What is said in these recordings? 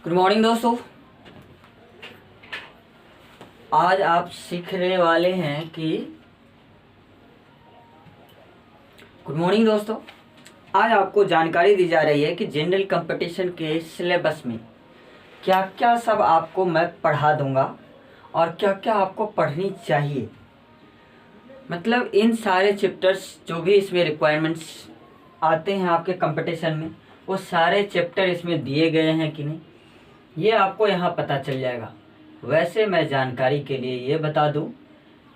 Good morning दोस्तों। आज आप सीखने वाले हैं कि गुड मॉर्निंग दोस्तों। आज आपको जानकारी दी जा रही है कि जनरल कंपटीशन के सिलेबस में क्या क्या सब आपको मैं पढ़ा दूंगा और क्या क्या आपको पढ़नी चाहिए। मतलब इन सारे चैप्टर्स जो भी इसमें रिक्वायरमेंट्स आते हैं आपके कंपटीशन में, वो सारे चैप्टर इसमें दिए गए हैं कि नहीं, ये आपको यहाँ पता चल जाएगा। वैसे मैं जानकारी के लिए ये बता दूं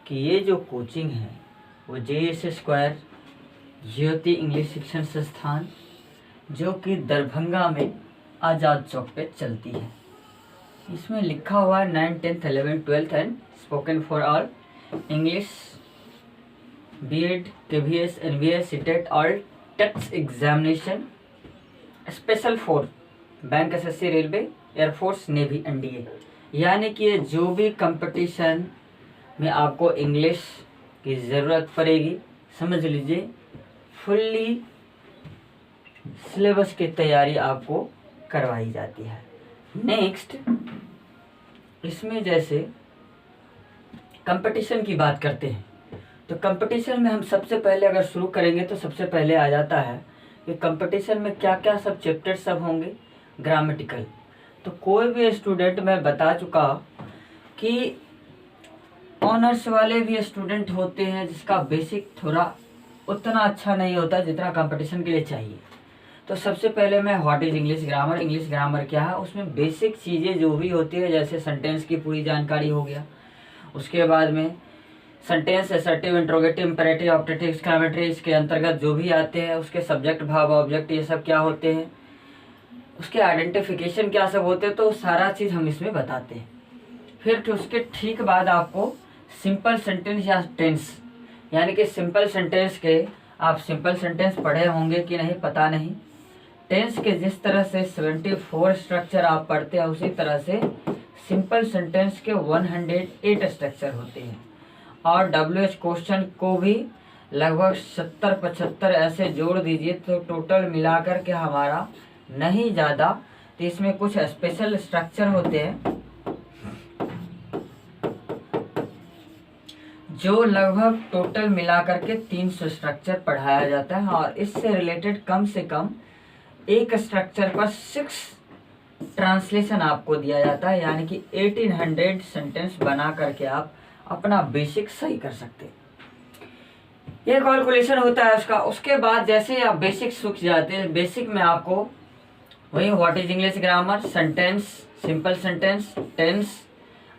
कि ये जो कोचिंग है वो JS स्क्वायर ज्योति इंग्लिश शिक्षण संस्थान जो कि दरभंगा में आज़ाद चौक पे चलती है। इसमें लिखा हुआ है 9th 10th 11th 12th and spoken for all English B.Ed KVS NVS CTET और TETs examination special for bank SSC railway air force navy NDA। यानी कि जो भी कंपटीशन में आपको इंग्लिश की ज़रूरत पड़ेगी, समझ लीजिए फुल्ली सिलेबस की तैयारी आपको करवाई जाती है। नेक्स्ट, इसमें जैसे कंपटीशन की बात करते हैं तो कंपटीशन में हम सबसे पहले अगर शुरू करेंगे तो सबसे पहले आ जाता है कि कंपटीशन में क्या क्या सब चैप्टर सब होंगे। ग्रामेटिकल तो कोई भी स्टूडेंट, मैं बता चुका कि ऑनर्स वाले भी स्टूडेंट होते हैं जिसका बेसिक थोड़ा उतना अच्छा नहीं होता जितना कंपटीशन के लिए चाहिए। तो सबसे पहले मैं व्हाट इज इंग्लिश ग्रामर क्या है, उसमें बेसिक चीज़ें जो भी होती है जैसे सेंटेंस की पूरी जानकारी हो गया। उसके बाद में sentence, assertive, interrogative, imperative, objective, exclamatory, इसके अंतर्गत जो भी आते हैं उसके सब्जेक्ट, भाव, ऑब्जेक्ट, ये सब क्या होते हैं, उसके आइडेंटिफिकेशन क्या सब होते हैं, तो सारा चीज़ हम इसमें बताते हैं। फिर उसके ठीक बाद आपको सिंपल सेंटेंस या टेंस, यानी कि सिंपल सेंटेंस के आप सिंपल सेंटेंस पढ़े होंगे कि नहीं पता नहीं। टेंस के जिस तरह से 74 स्ट्रक्चर आप पढ़ते हैं उसी तरह से सिंपल सेंटेंस के 108 स्ट्रक्चर होते हैं। और WH क्वेश्चन को भी लगभग 70-75 ऐसे जोड़ दीजिए तो टोटल मिलाकर के हमारा नहीं ज़्यादा, तो इसमें कुछ स्पेशल स्ट्रक्चर होते हैं जो लगभग टोटल मिलाकर के 300 स्ट्रक्चर पढ़ाया जाता है। और इससे रिलेटेड कम से कम एक स्ट्रक्चर पर 6 ट्रांसलेशन आपको दिया जाता है, यानी कि 1800 सेंटेंस बना करके आप अपना बेसिक सही कर सकते हैं। ये कैलकुलेशन होता है उसका। उसके बाद जैसे ही आप बेसिक सीख जाते हैं, बेसिक में आपको वही what is English grammar, sentence, simple sentence, tense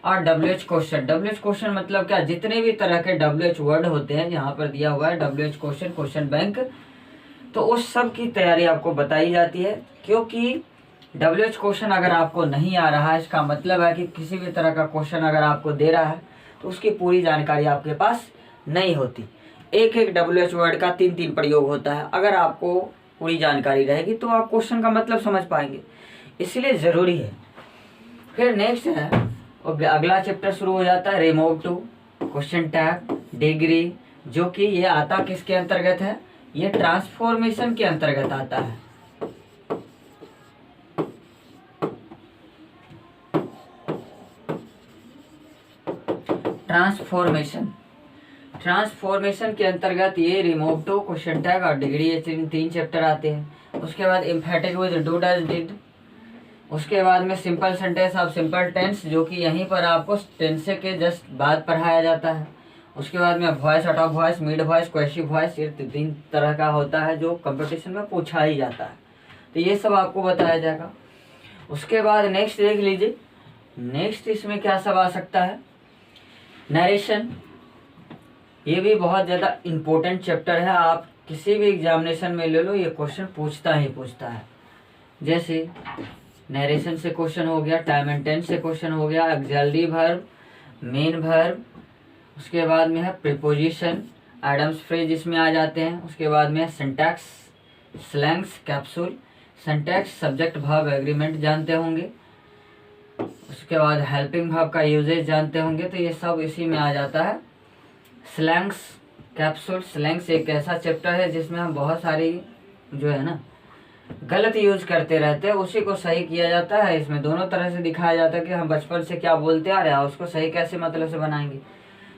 और WH क्वेश्चन। WH क्वेश्चन मतलब क्या, जितने भी तरह के WH वर्ड होते हैं यहाँ पर दिया हुआ है WH क्वेश्चन, क्वेश्चन बैंक, तो उस सब की तैयारी आपको बताई जाती है। क्योंकि WH क्वेश्चन अगर आपको नहीं आ रहा है, इसका मतलब है कि किसी भी तरह का क्वेश्चन अगर आपको दे रहा है तो उसकी पूरी जानकारी आपके पास नहीं होती। एक एक WH वर्ड का 3-3 प्रयोग होता है। अगर आपको पूरी जानकारी रहेगी तो आप क्वेश्चन का मतलब समझ पाएंगे, इसलिए ज़रूरी है। फिर नेक्स्ट है, और अगला चैप्टर शुरू हो जाता है remove two, question tag, degree, जो कि ये आता किसके अंतर्गत है, ये ट्रांसफॉर्मेशन के अंतर्गत आता है। ट्रांसफॉर्मेशन के अंतर्गत ये रिमूव टू, क्वेश्चन टैग और डिग्री, ये 3 चैप्टर आते हैं। उसके बाद emphatic with do does did, उसके बाद में सिंपल सेंटेंस और सिंपल टेंस, जो कि यहीं पर आपको टेंस के जस्ट बाद पढ़ाया जाता है। उसके बाद में voice, out of voice, mid voice, question voice, ये 3 तरह का होता है जो कंपटीशन में पूछा ही जाता है। तो ये सब आपको बताया जाएगा। उसके बाद नेक्स्ट देख लीजिए, नेक्स्ट इसमें क्या सब आ सकता है, नरेशन। ये भी बहुत ज़्यादा इम्पोर्टेंट चैप्टर है। आप किसी भी एग्जामिनेशन में ले लो, ये क्वेश्चन पूछता ही पूछता है। जैसे नरेशन से क्वेश्चन हो गया, टाइम एंड टेंस से क्वेश्चन हो गया, ऑक्सिलरी वर्ब, मेन वर्ब, उसके बाद में है प्रीपोजिशन, एडम्स फ्रेज इसमें आ जाते हैं। उसके बाद में है syntax, slangs, capsule, syntax, subject, verb, agreement जानते होंगे। उसके बाद हेल्पिंग वर्ब का यूजेज जानते होंगे। तो ये सब इसी में आ जाता है। स्लैंग्स, कैप्सूल, स्लैंग्स एक ऐसा चैप्टर है जिसमें हम बहुत सारी जो है ना गलत यूज करते रहते हैं उसी को सही किया जाता है। इसमें दोनों तरह से दिखाया जाता है कि हम बचपन से क्या बोलते आ रहे हैं उसको सही कैसे मतलब से बनाएंगे।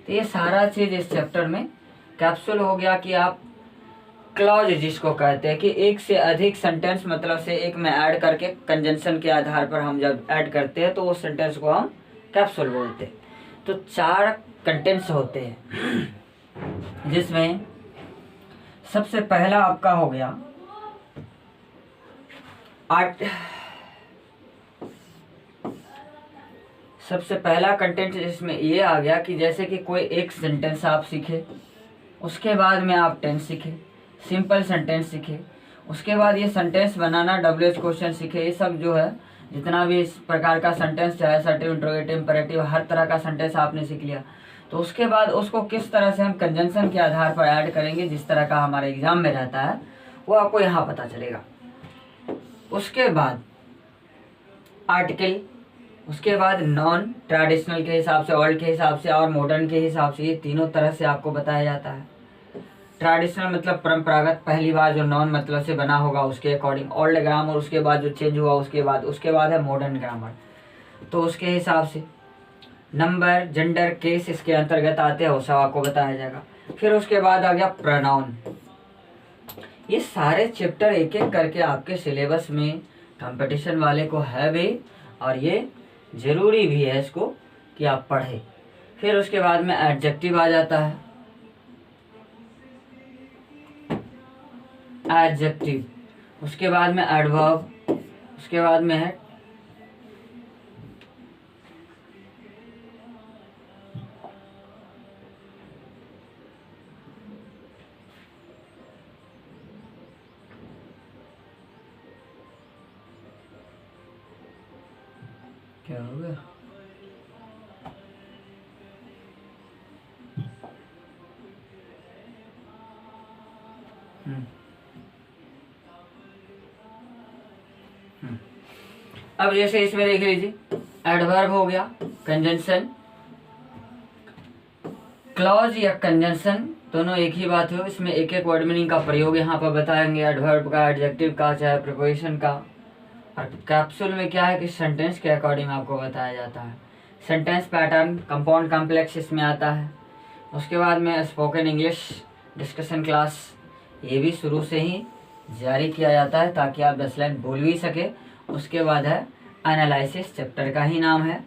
तो ये सारा चीज इस चैप्टर में कैप्सूल हो गया कि आप क्लॉज जिसको कहते हैं कि एक से अधिक सेंटेंस मतलब से एक में ऐड करके कंजंक्शन के आधार पर हम जब ऐड करते हैं तो उस सेंटेंस को हम कैप्सूल बोलते हैं। तो 4 कंटेंट्स होते हैं जिसमें सबसे पहला आपका हो गया सबसे पहला कंटेंट जिसमें ये आ गया कि जैसे कि कोई एक सेंटेंस आप सीखे, उसके बाद में आप टेंस सीखे, सिंपल सेंटेंस सीखे, उसके बाद ये सेंटेंस बनाना WH क्वेश्चन सीखे। ये सब जो है जितना भी इस प्रकार का सेंटेंस चाहे असर्टिव, इंट्रोगेटिव, इंपेरेटिव, हर तरह का सेंटेंस आपने सीख लिया। तो उसके बाद उसको किस तरह से हम कंजंक्शन के आधार पर ऐड करेंगे जिस तरह का हमारे एग्जाम में रहता है वो आपको यहाँ पता चलेगा। उसके बाद आर्टिकल, उसके बाद नॉन ट्रेडिशनल के हिसाब से, ओल्ड के हिसाब से और मॉडर्न के हिसाब से, ये तीनों तरह से आपको बताया जाता है। ट्रेडिशनल मतलब परंपरागत, पहली बार जो नॉन मतलब से बना होगा उसके अकॉर्डिंग, ओल्ड ग्रामर उसके बाद जो चेंज हुआ उसके बाद है मॉडर्न ग्रामर, तो उसके हिसाब से नंबर, जेंडर, केस इसके अंतर्गत आते हैं, वो सब आपको बताया जाएगा। फिर उसके बाद आ गया प्रोनाउन। ये सारे चैप्टर एक एक करके आपके सिलेबस में कंपटीशन वाले को है भी और ये जरूरी भी है इसको कि आप पढ़े। फिर उसके बाद में एडजेक्टिव आ जाता है, एडजेक्टिव, उसके बाद में एडवर्ब, उसके बाद में है क्या हो गया, अब जैसे इसमें देख लीजिए एडवर्ब हो गया, कंजंक्शन, क्लॉज या कंजंक्शन दोनों एक ही बात है। इसमें एक एक वर्ड मीनिंग का प्रयोग यहाँ पर बताएंगे, एडवर्ब का, एडजेक्टिव का, चाहे प्रीपोजिशन का। और कैप्सूल में क्या है कि सेंटेंस के अकॉर्डिंग आपको बताया जाता है। सेंटेंस पैटर्न, कंपाउंड कॉम्प्लेक्स इसमें आता है। उसके बाद में स्पोकन इंग्लिश डिस्कशन क्लास, ये भी शुरू से ही जारी किया जाता है ताकि आप 10 लाइन बोल भी सके। उसके बाद है एनालिसिस, चैप्टर का ही नाम है।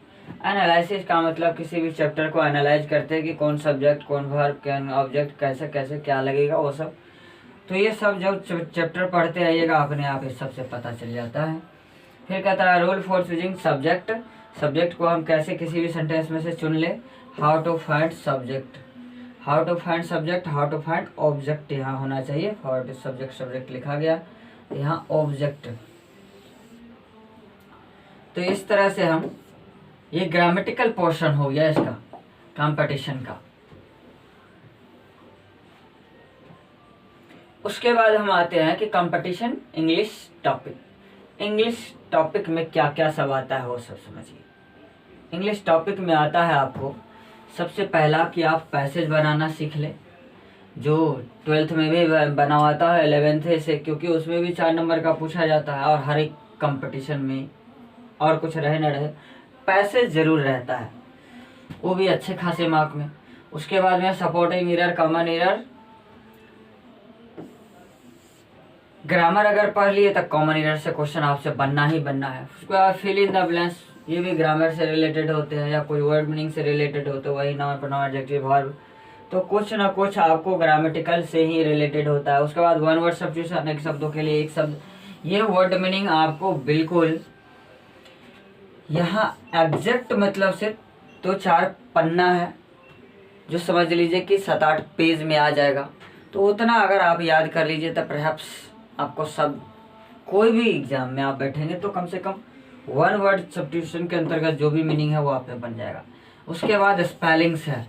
एनालिसिस का मतलब किसी भी चैप्टर को एनालाइज करते हैं कि कौन सब्जेक्ट, कौन वर्ब, कौन ऑब्जेक्ट, कैसे कैसे क्या लगेगा वो सब। तो ये सब जब चैप्टर पढ़ते आइएगा अपने आप इस सबसे पता चल जाता है। फिर कहता है rule for choosing subject, subject को हम कैसे किसी भी सेंटेंस में से चुन ले। How to find subject, how to find subject, how to find object यहाँ होना चाहिए। हाउ टू सब्जेक्ट, सब्जेक्ट लिखा गया, यहाँ ऑब्जेक्ट। तो इस तरह से हम, ये ग्रामेटिकल पोर्शन हो गया इसका कंपटीशन का। उसके बाद हम आते हैं कि competition English topic. English topic में क्या क्या सब आता है वो सब समझिए। इंग्लिश टॉपिक में आता है आपको सबसे पहला कि आप पैसेज बनाना सीख लें, जो 12th में भी बना हुआ है 11th से, क्योंकि उसमें भी 4 नंबर का पूछा जाता है और हर एक कंपटीशन में और कुछ रहे न रहे पैसेज जरूर रहता है, वो भी अच्छे खासे मार्क में। उसके बाद में supporting error, common error, grammar अगर पढ़ लिए तो कॉमन एरर से क्वेश्चन आपसे बनना ही बनना है। उसके बाद फिल इन द ब्लैंक्स, ये भी ग्रामर से रिलेटेड होते हैं या कोई वर्ड मीनिंग से रिलेटेड होते हैं, वही नाउन, प्रोनाउन, एडजेक्टिव, वर्ब, तो कुछ ना कुछ आपको ग्रामेटिकल से ही रिलेटेड होता है। उसके बाद वन वर्ड सब्स्टिट्यूशन, अनेक शब्दों के लिए एक शब्द, ये वर्ड मीनिंग आपको बिल्कुल यहाँ एग्जैक्ट मतलब से तो 4 पन्ना है जो समझ लीजिए कि 7-8 पेज में आ जाएगा। तो उतना अगर आप याद कर लीजिए तो परहैप्स आपको सब, कोई भी एग्जाम में आप बैठेंगे तो कम से कम वन वर्ड सब्स्टिट्यूशन के अंतर्गत जो भी मीनिंग है वो आप पे बन जाएगा। उसके बाद स्पेलिंग्स है।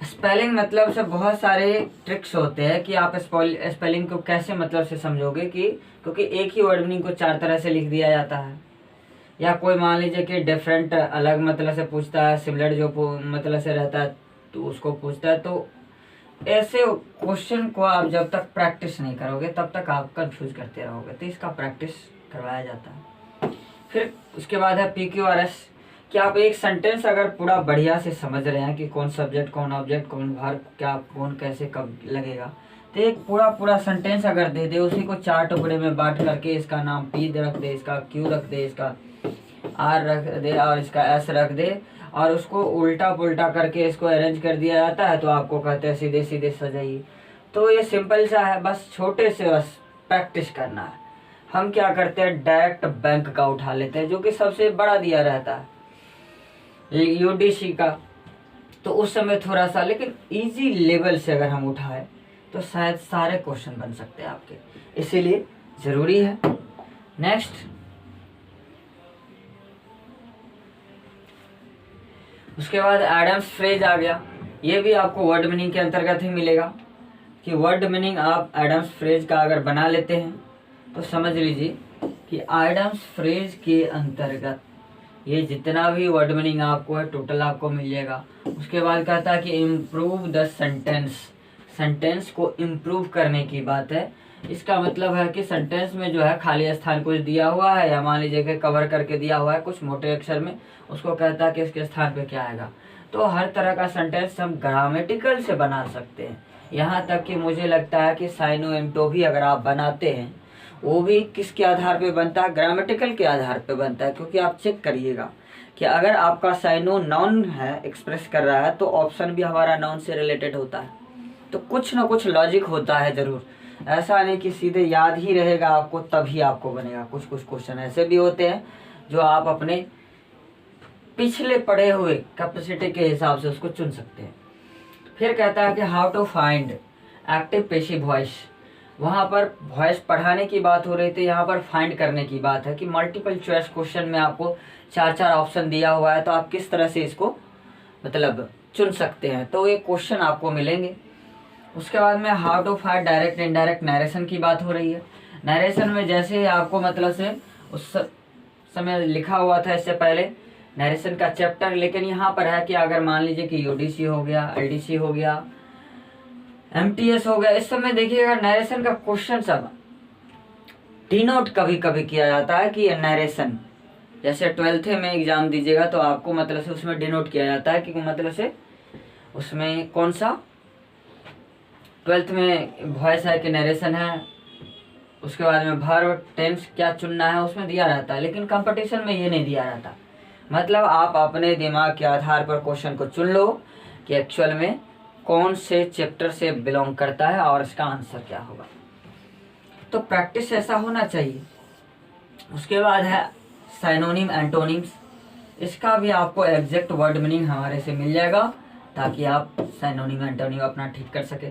स्पेलिंग मतलब से बहुत सारे ट्रिक्स होते हैं कि आप स्पेलिंग को कैसे मतलब से समझोगे, कि क्योंकि एक ही वर्ड मीनिंग को 4 तरह से लिख दिया जाता है। या कोई मान लीजिए कि डिफरेंट अलग मतलब से पूछता है, सिमिलर जो मतलब से रहता है तो उसको पूछता है, तो ऐसे क्वेश्चन को आप जब तक प्रैक्टिस नहीं करोगे तब तक आप कंफ्यूज करते रहोगे, तो इसका प्रैक्टिस करवाया जाता है। फिर उसके बाद है PQRS, कि आप एक सेंटेंस अगर पूरा बढ़िया से समझ रहे हैं कि कौन सब्जेक्ट, कौन ऑब्जेक्ट, कौन वर्ब, क्या कौन कैसे कब लगेगा, तो एक पूरा सेंटेंस अगर दे दे, उसी को 4 टुकड़े में बांट करके इसका नाम P रख दे, इसका Q रख दे, इसका R रख दे और इसका S रख दे, और उसको उल्टा पुल्टा करके इसको अरेंज कर दिया जाता है, तो आपको कहते हैं सीधे सीधे सजाइए। तो ये सिंपल सा है, बस छोटे से बस प्रैक्टिस करना है। हम क्या करते हैं, डायरेक्ट बैंक का उठा लेते हैं जो कि सबसे बड़ा दिया रहता है UDC का, तो उस समय थोड़ा सा, लेकिन इजी लेवल से अगर हम उठाए तो शायद सारे क्वेश्चन बन सकते हैं आपके, इसीलिए जरूरी है। नेक्स्ट, उसके बाद एडम्स फ्रेज आ गया। ये भी आपको वर्ड मीनिंग के अंतर्गत ही मिलेगा, कि वर्ड मीनिंग आप एडम्स फ्रेज का अगर बना लेते हैं तो समझ लीजिए कि एडम्स फ्रेज के अंतर्गत ये जितना भी वर्ड मीनिंग आपको है टोटल आपको मिल जाएगा। उसके बाद कहता है कि इम्प्रूव द सेंटेंस, सेंटेंस को इम्प्रूव करने की बात है। इसका मतलब है कि सेंटेंस में जो है खाली स्थान कुछ दिया हुआ है, या मान लीजिए कि कवर करके दिया हुआ है कुछ मोटे अक्षर में, उसको कहता है कि इसके स्थान पे क्या आएगा। तो हर तरह का सेंटेंस हम ग्रामेटिकल से बना सकते हैं, यहाँ तक कि मुझे लगता है कि साइनो एंटो भी अगर आप बनाते हैं वो भी किसके आधार पे बनता है, ग्रामेटिकल के आधार पे बनता है। क्योंकि आप चेक करिएगा कि अगर आपका साइनो नाउन है, एक्सप्रेस कर रहा है, तो ऑप्शन भी हमारा नाउन से रिलेटेड होता है, तो कुछ ना कुछ लॉजिक होता है जरूर। ऐसा नहीं कि सीधे याद ही रहेगा आपको तभी आपको बनेगा। कुछ क्वेश्चन ऐसे भी होते हैं जो आप अपने पिछले पढ़े हुए कैपेसिटी के हिसाब से उसको चुन सकते हैं। फिर कहता है कि how to find active passive voice. वहाँ पर वॉइस पढ़ाने की बात हो रही थी, यहाँ पर फाइंड करने की बात है कि मल्टीपल चॉइस क्वेश्चन में आपको 4 ऑप्शन दिया हुआ है, तो आप किस तरह से इसको मतलब चुन सकते हैं, तो ये क्वेश्चन आपको मिलेंगे। उसके बाद में how to find direct indirect narration की बात हो रही है। नरेशन में जैसे आपको मतलब से उस समय लिखा हुआ था इससे पहले नरेशन का चैप्टर, लेकिन यहाँ पर है कि अगर मान लीजिए कि UDC हो गया, LDC हो गया, MTS हो गया, इस समय देखिएगा नरेशन का क्वेश्चन सब डिनोट कभी कभी किया जाता है कि ये नरेशन, जैसे 12th में एग्जाम दीजिएगा तो आपको मतलब से उसमें डिनोट किया जाता है कि मतलब से उसमें कौन सा 12th में वॉइस है कि नरेशन है, उसके बाद में वर्ब टेंस क्या चुनना है उसमें दिया रहता है, लेकिन कंपटीशन में ये नहीं दिया रहता। मतलब आप अपने दिमाग के आधार पर क्वेश्चन को चुन लो कि एक्चुअल में कौन से चैप्टर से बिलोंग करता है और इसका आंसर क्या होगा। तो प्रैक्टिस ऐसा होना चाहिए। उसके बाद है साइनोनिम एंटोनिम्स, इसका भी आपको एग्जैक्ट वर्ड मीनिंग हमारे से मिल जाएगा ताकि आप साइनोनिम एंटोनिम अपना ठीक कर सके।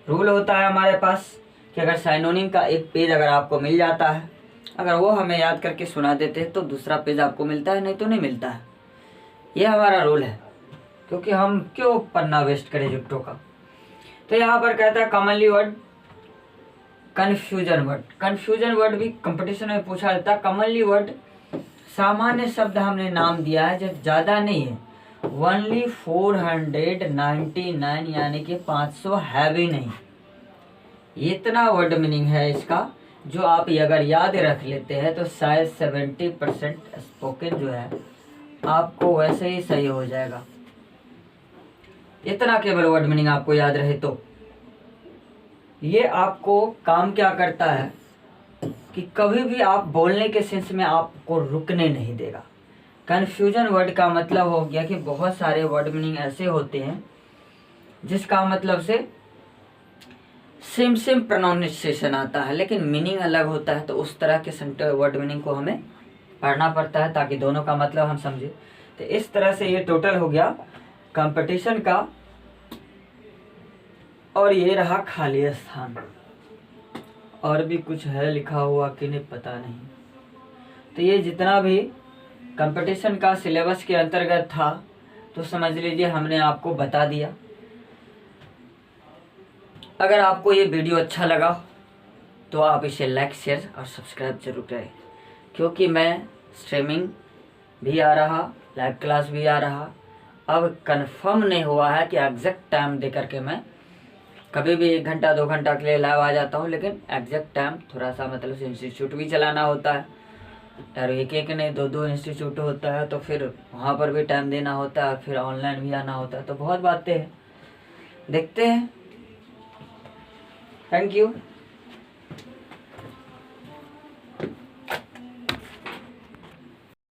रूल होता है हमारे पास कि अगर साइनोनिम का एक पेज अगर आपको मिल जाता है, अगर वो हमें याद करके सुना देते हैं तो दूसरा पेज आपको मिलता है, नहीं तो नहीं मिलता है। ये हमारा रूल है, क्योंकि हम क्यों पन्ना वेस्ट करें जुट्टों का। तो यहाँ पर कहता है commonly word, confusion word. Confusion word भी कंपटीशन में पूछा जाता है। कॉमनली वर्ड सामान्य शब्द हमने नाम दिया है जो ज़्यादा नहीं है, ओनली 499 यानी कि 500 है भी नहीं, इतना वर्ड मीनिंग है इसका, जो आप अगर याद रख लेते हैं तो शायद 70% स्पोकन जो है आपको वैसे ही सही हो जाएगा। इतना केवल वर्ड मीनिंग आपको याद रहे तो ये आपको काम क्या करता है कि कभी भी आप बोलने के सेंस में आपको रुकने नहीं देगा। कन्फ्यूजन वर्ड का मतलब हो गया कि बहुत सारे वर्ड मीनिंग ऐसे होते हैं जिसका मतलब से सेम प्रोनाउंसिएशन आता है लेकिन मीनिंग अलग होता है, तो उस तरह के वर्ड मीनिंग को हमें पढ़ना पड़ता है ताकि दोनों का मतलब हम समझे। तो इस तरह से ये टोटल हो गया कंपटीशन का, और ये रहा खाली स्थान। और भी कुछ है लिखा हुआ कि नहीं पता नहीं। तो ये जितना भी कंपटीशन का सिलेबस के अंतर्गत था तो समझ लीजिए हमने आपको बता दिया। अगर आपको ये वीडियो अच्छा लगा तो आप इसे लाइक, शेयर और सब्सक्राइब जरूर करें, क्योंकि मैं स्ट्रीमिंग भी आ रहा, लाइव क्लास भी आ रहा। अब कंफर्म नहीं हुआ है कि एग्जैक्ट टाइम दे करके मैं कभी भी 1 घंटा 2 घंटा के लिए लाइव आ जाता हूँ, लेकिन एग्जैक्ट टाइम थोड़ा सा मतलब इंस्टीट्यूट भी चलाना होता है यार, एक एक नहीं 2 2 इंस्टीट्यूट होता है, तो फिर वहाँ पर भी टाइम देना होता है, फिर ऑनलाइन भी आना होता है, तो बहुत बातें हैं, देखते हैं। Thank you.